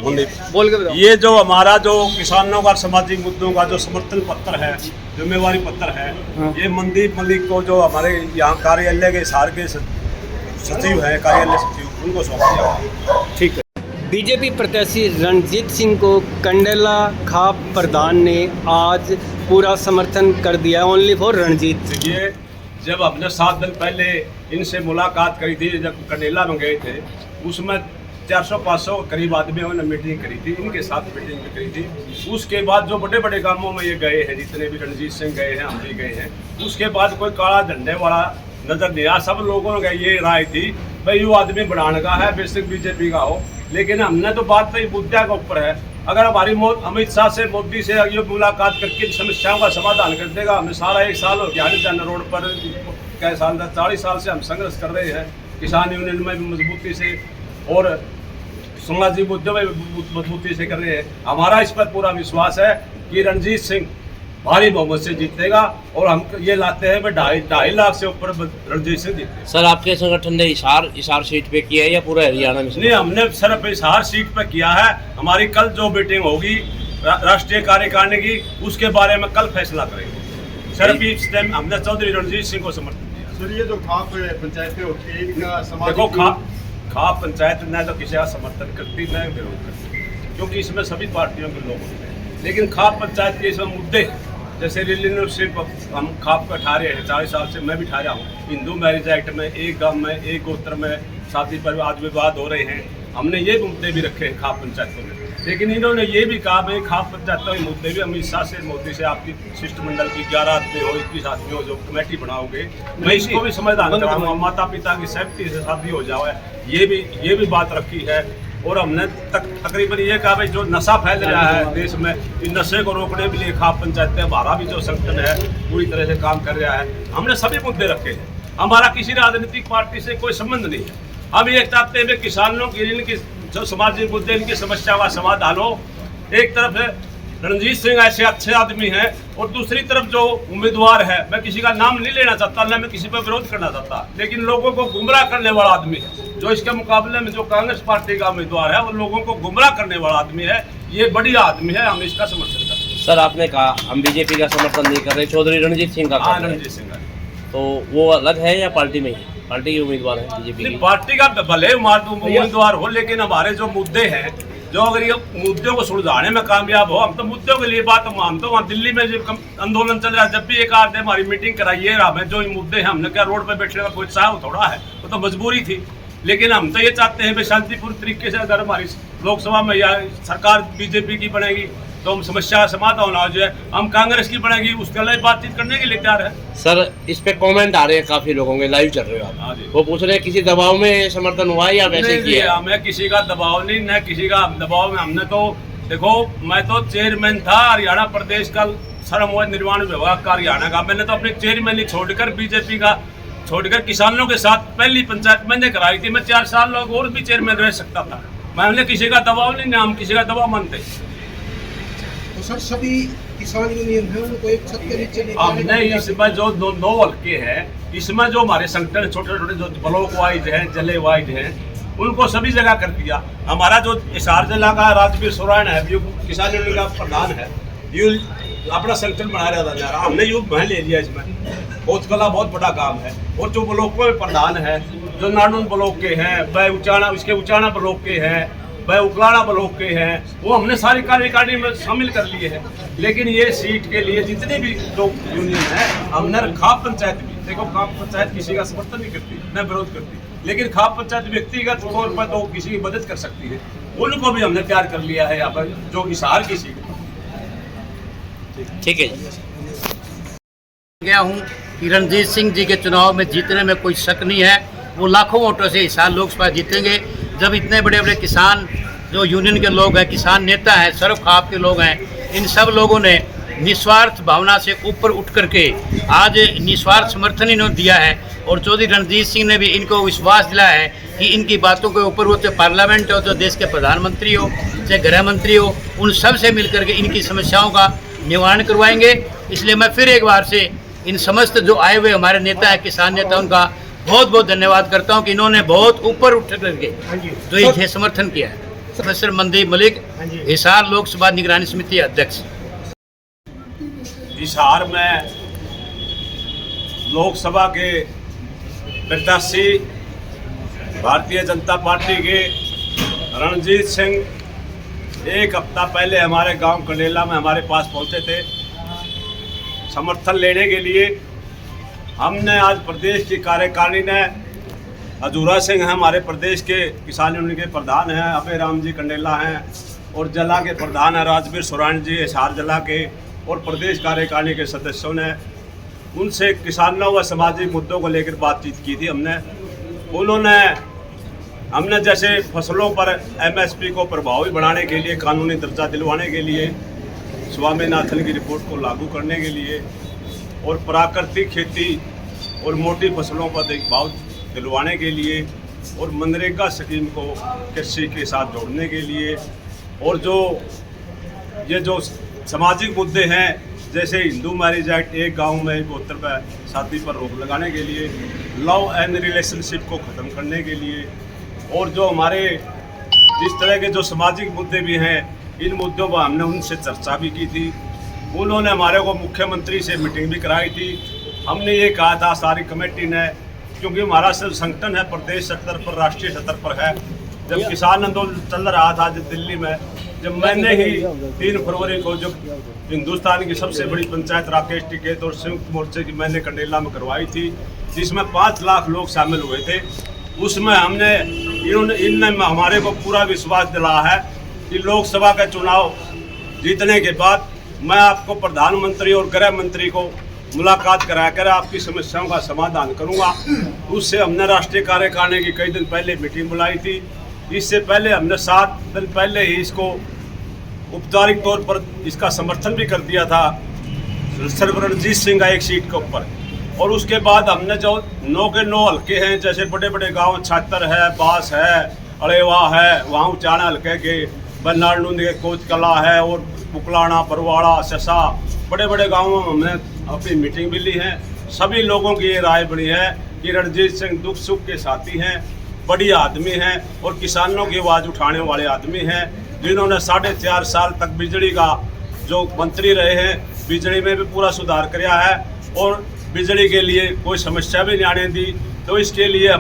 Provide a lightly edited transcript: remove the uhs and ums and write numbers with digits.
बोल के बताओ। ये जो हमारा जो किसानों का सामाजिक मुद्दों का जो समर्थन पत्र है, जिम्मेवारी पत्र है, ये मनदीप मलिक को जो हमारे यहाँ कार्यालय के हिसार के सचिव हैं, कार्यालय सचिव, उनको सौंप दिया। ठीक है। बीजेपी प्रत्याशी रणजीत सिंह को कंडेला खाप प्रधान ने आज पूरा समर्थन कर दिया, ओनली फॉर रणजीत। ये जब हमने 7 दिन पहले इनसे मुलाकात करी थी, जब कंडेला में गए थे, उसमें 400-500 करीब आदमियों ने मीटिंग करी थी, इनके साथ मीटिंग भी करी थी। उसके बाद जो बड़े बड़े कामों में ये गए हैं, जितने भी रणजीत सिंह गए हैं, हम भी गए हैं, उसके बाद कोई काला झंडे वाला नजर नहीं आया। सब लोगों ने ये राय थी भाई वो आदमी बढ़ाने का है, बेसिक बीजेपी का हो। लेकिन हमने तो बात तो मुद्दा के ऊपर है। अगर हमारी अमित शाह से, मोदी से ये मुलाकात करके समस्याओं का समाधान कर देगा, हमें सारा 1 साल हो गया जाना रोड पर, कई साल 40 साल से हम संघर्ष कर रहे हैं, किसान यूनियन में भी मजबूती से और सामाजिक मुद्दों में मजबूती से कर रहे हैं। हमारा इस पर पूरा विश्वास है कि रणजीत सिंह भारी बहुमत से जीतेगा और हम ये लाते हैं 2.5 लाख से ऊपर रणजीत सिंह जीते। सर आपके संगठन ने हिसार सीट पे किया है या पूरा हरियाणा में? नहीं, हमने सिर्फ हिसार सीट पे किया है। हमारी कल जो मीटिंग होगी राष्ट्रीय कार्यकारिणी की, उसके बारे में कल फैसला करेंगे। सिर्फ इस टाइम हमने चौधरी रणजीत सिंह को समर्थन दिया। सर ये जो खाप पंचायतें होती है, इनका समाज देखो खाप पंचायत न तो किसी का समर्थन करती न विरोध करती, क्योंकि इसमें सभी पार्टियों के लोग होते हैं। लेकिन खाप पंचायत के इसमें मुद्दे हैं, जैसे रिलेशनशिप हम खाप का ठा रहे हैं, 40 साल से मैं भी ठा रहा हूँ। हिंदू मैरिज एक्ट में एक गांव में एक गोत्र में शादी पर आज विवाद हो रहे हैं, हमने ये मुद्दे भी रखे हैं खाप पंचायतों में। लेकिन इन्होंने ये भी कहा भाई खाप पंचायतों के मुद्दे भी अमित शाह से, मोदी से, आपकी शिष्टमंडल की 11 आदमी हो, 21 आदमी हो, जो कमेटी बनाओगे, मैं इसको भी समाधान कराऊंगा, माता पिता की सहमति से शादी हो जाए, ये भी बात रखी है। और हमने तकरीबन ये कहा भाई जो नशा फैल रहा है देश में, इस नशे को रोकने के लिए खाप पंचायतें, हमारा भी जो संगठन है पूरी तरह से काम कर रहा है। हमने सभी मुद्दे रखे हैं, हमारा किसी राजनीतिक पार्टी से कोई संबंध नहीं है। हम ये चाहते हैं किसानों की, इनकी जो सामाजिक मुद्दे, इनकी समस्या का समाधान हो। एक तरफ है रणजीत सिंह ऐसे अच्छे आदमी हैं और दूसरी तरफ जो उम्मीदवार है, मैं किसी का नाम नहीं लेना चाहता, न मैं किसी पर विरोध करना चाहता, लेकिन लोगों को गुमराह करने वाला आदमी है। जो इसके मुकाबले में जो कांग्रेस पार्टी का उम्मीदवार है, वो लोगों को गुमराह करने वाला आदमी है। ये बढ़िया आदमी है, हम इसका समर्थन करते हैं। सर आपने कहा हम बीजेपी का समर्थन नहीं कर रहे, चौधरी रणजीत सिंह का। हाँ, रणजीत सिंह का। तो वो अलग है या पार्टी में ही? पार्टी के उम्मीदवार है बीजेपी? पार्टी का भले उम्मीदवार हो, लेकिन हमारे जो मुद्दे हैं, जो अगर ये मुद्दों को सुलझाने में कामयाब हो, हम तो मुद्दों के लिए बात हम तो वहाँ दिल्ली में जब आंदोलन चल रहा है, जब भी एक आध हमारी मीटिंग कराइए, हमें जो मुद्दे हैं, हमने क्या रोड पे बैठने का कोई चाह थोड़ा है, वो तो मजबूरी थी। लेकिन हम तो ये चाहते हैं भाई शांतिपूर्ण तरीके से अगर हमारी लोकसभा में या सरकार बीजेपी की बनेगी तो हम समस्या का समाधान हो जाए, हम कांग्रेस की बनेगी उसके लिए बातचीत करने के लिए तैयार है। सर इस पे कमेंट आ रहे हैं काफी लोगों के, लाइव चल रहे हो आप, वो पूछ रहे हैं किसी दबाव में समर्थन हुआ या वैसे किया? हमें किसी का दबाव नहीं, न किसी का दबाव में। हमने तो देखो, मैं तो चेयरमैन था हरियाणा प्रदेश का श्रम और निर्माण विभाग का हरियाणा का। मैंने तो अपने चेयरमैन छोड़कर बीजेपी का छोड़कर किसानों के साथ पहली पंचायत मैंने कराई थी। मैं 4 साल लोग और भी चेयरमैन रह सकता था। मैंने किसी का दबाव नहीं, हम किसी का दबाव मानते। तो सर सभी किसान यूनियन है उनको एक छत के नीचे हमने इसमें जो 9 हल्के हैं, इसमें जो हमारे संगठन छोटे छोटे जो ब्लॉक वाइज हैं, जिले वाइज हैं, उनको सभी जगह कर दिया। हमारा जो हिसार जिला का राजवीर सोरेन है, किसान यूनियन का प्रधान है, यू अपना संगठन बना रहा था, हमने यूँ मैं ले लिया। इसमें बहुत कला बहुत बड़ा काम है। और जो ब्लॉकों में प्रधान है, जो नानून ब्लॉक के हैं, वह उचाना, उसके उचाना ब्लॉक के हैं, वह उकलाना ब्लॉक के हैं, वो हमने सारी कार्यकारिणी में शामिल कर लिए हैं। लेकिन ये सीट के लिए जितने भी लोग यूनियन है, हमने खाप पंचायत भी, देखो खाप पंचायत किसी का समर्थन नहीं करती, न विरोध करती, लेकिन खाप पंचायत व्यक्तिगत तौर पर तो किसी की मदद कर सकती है, उनको भी हमने तैयार कर लिया है यहाँ पर, जो हिसार की सीट। ठीक है गया हूँ कि रणजीत सिंह जी के चुनाव में जीतने में कोई शक नहीं है। वो लाखों वोटों से हिसार लोकसभा जीतेंगे। जब इतने बड़े बड़े किसान जो यूनियन के लोग हैं, किसान नेता हैं, सर्व खाप के लोग हैं, इन सब लोगों ने निस्वार्थ भावना से ऊपर उठ करके आज निस्वार्थ समर्थन इन्होंने दिया है। और चौधरी रणजीत सिंह ने भी इनको विश्वास दिलाया है कि इनकी बातों के ऊपर वो चाहे पार्लियामेंट हो, तो देश के प्रधानमंत्री हो, चाहे गृह मंत्री हो, उन सब से मिल करके इनकी समस्याओं का निवारण करवाएंगे। इसलिए मैं फिर एक बार से इन समस्त जो आए हुए हमारे नेता हैं, किसान नेता, उनका बहुत बहुत धन्यवाद करता हूं कि इन्होंने बहुत ऊपर उठ करके जो ये समर्थन किया है। प्रोफेसर मनदीप मलिक, हिसार लोकसभा निगरानी समिति अध्यक्ष। हिसार में लोकसभा के प्रत्याशी भारतीय जनता पार्टी के रणजीत सिंह एक हफ्ता पहले हमारे गांव कंडेला में हमारे पास पहुंचे थे समर्थन लेने के लिए। हमने आज प्रदेश की कार्यकारिणी ने अजूरा सिंह हैं, हमारे प्रदेश के किसान यूनियन के प्रधान हैं, अभय राम जी कंडेला हैं, और जिला के प्रधान हैं राजवीर सोरान जी हिसार जिला के, और प्रदेश कार्यकारिणी के सदस्यों ने उनसे किसानों व सामाजिक मुद्दों को लेकर बातचीत की थी। हमने जैसे फसलों पर MSP को प्रभावी बनाने के लिए, कानूनी दर्जा दिलवाने के लिए, स्वामीनाथन की रिपोर्ट को लागू करने के लिए, और प्राकृतिक खेती और मोटी फसलों पर देखभाल दिलवाने के लिए, और मनरेगा स्कीम को कृषि के साथ जोड़ने के लिए, और ये जो सामाजिक मुद्दे हैं जैसे हिंदू मैरिज एक्ट, एक गांव में 72 पर शादी पर रोक लगाने के लिए, लव एंड रिलेशनशिप को ख़त्म करने के लिए, और जो हमारे जिस तरह के जो सामाजिक मुद्दे भी हैं, इन मुद्दों पर हमने उनसे चर्चा भी की थी। उन्होंने हमारे को मुख्यमंत्री से मीटिंग भी कराई थी। हमने ये कहा था सारी कमेटी ने, क्योंकि हमारा सिर्फ संगठन है प्रदेश स्तर पर, राष्ट्रीय स्तर पर है। जब किसान आंदोलन चल रहा था जब दिल्ली में, जब मैंने ही 3 फरवरी को जो हिंदुस्तान की सबसे बड़ी पंचायत राकेश टिकैत और संयुक्त मोर्चे की मैंने कंडेला में करवाई थी, जिसमें 5 लाख लोग शामिल हुए थे, उसमें इनने हमारे को पूरा विश्वास दिलाया है कि लोकसभा का चुनाव जीतने के बाद मैं आपको प्रधानमंत्री और गृह मंत्री को मुलाकात कराकर आपकी समस्याओं का समाधान करूंगा। उससे हमने राष्ट्रीय कार्यकारिणी की कई दिन पहले मीटिंग बुलाई थी। इससे पहले हमने 7 दिन पहले ही इसको औपचारिक तौर पर इसका समर्थन भी कर दिया था सिर्फ रणजीत सिंह का एक सीट के ऊपर। और उसके बाद हमने जो 9 के 9 हल्के हैं, जैसे बड़े बड़े गांव छात्र है, बास है, अड़ेवा है, वहाँ उचाना हल्के के बन्नाडूंद के कोच कला है, और पुकलाना, बरवाड़ा, ससा, बड़े बड़े गाँवों में हमने अपनी मीटिंग भी ली है। सभी लोगों की ये राय बनी है कि रणजीत सिंह दुख सुख के साथी हैं, बड़ी आदमी हैं, और किसानों की आवाज़ उठाने वाले आदमी हैं, जिन्होंने 4.5 साल तक बिजली का जो मंत्री रहे हैं, बिजली में भी पूरा सुधार किया है, और बिजली के लिए कोई समस्या भी नहीं आने दी। तो इसके लिए